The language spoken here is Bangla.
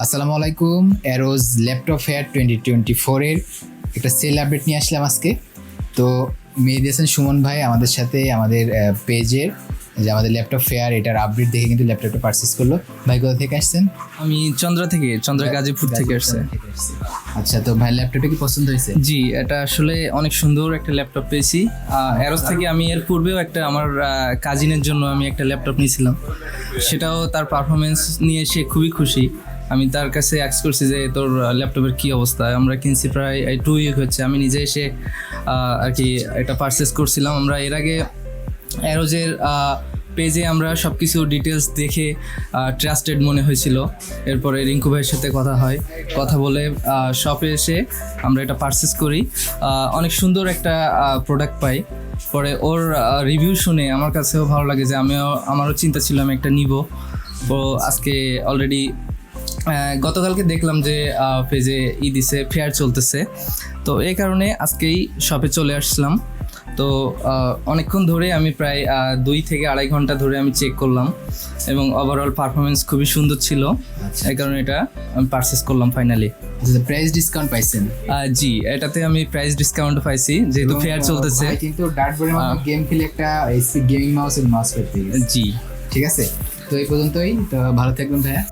আসসালামু আলাইকুম। অ্যারোজ ল্যাপটপ ফেয়ার 2024 এর একটা সেল আপডেট নিয়ে আসলাম আজকে। তো মেহেদী হাসান সুমন ভাই আমাদের সাথে আমাদের পেজের যে আমাদের ল্যাপটপ ফেয়ার এটার আপডেট দেখে কিন্তু ল্যাপটপটা পারচেস করলো। ভাই কোথা থেকে আসছেন? আমি চন্দ্রা গাজীপুর থেকে আসছে। আচ্ছা, তো ভাই ল্যাপটপটা কি পছন্দ হয়েছে? জি, এটা আসলে অনেক সুন্দর একটা ল্যাপটপ পেয়েছি। অ্যারোস থেকে আমি এর পূর্বেও একটা আমার কাজিনের জন্য আমি একটা ল্যাপটপ নিয়েছিলাম, সেটাও তার পারফরমেন্স নিয়ে সে খুবই খুশি। আমি তার কাছে অ্যাক্স করছি যে তোর ল্যাপটপের কী অবস্থা। আমরা কিনছি প্রায় 2 উইক হচ্ছে। আমি নিজে এসে আর কি এটা পারচেস করছিলাম। আমরা এর আগে অ্যারোজের পেজে আমরা সব কিছু ডিটেলস দেখে ট্রাস্টেড মনে হয়েছিল। এরপরে রিঙ্কু ভাইয়ের সাথে কথা বলে শপে এসে আমরা এটা পারচেস করি। অনেক সুন্দর একটা প্রোডাক্ট পাই। পরে ওর রিভিউ শুনে আমার কাছেও ভালো লাগে যে আমারও চিন্তা ছিল আমি একটা নিব। তো আজকে অলরেডি গতকালকে দেখলাম যে পেজে দিছে, ফেয়ার চলতেছে, তো এই কারণে আজকেই শপে চলে আসলাম। তো অনেকক্ষণ ধরে আমি প্রায় 2 থেকে 2.5 ঘন্টা ধরে আমি চেক করলাম এবং ওভারঅল পারফরমেন্স খুবই সুন্দর ছিল। এই কারণে এটা আমি পারচেস করলাম ফাইনালি। প্রাইস ডিসকাউন্ট পাইছেন? জি, এটাতে আমি প্রাইস ডিসকাউন্ট পাইছি যেহেতু ফেয়ার চলতেছে। কিন্তু ডার্টবোর্ডের মধ্যে গেম খেলে একটা এসি গেমিং মাউস পেতে। জি ঠিক আছে, তো এই পর্যন্তই। তো ভালো থাকবেন ভাইয়া।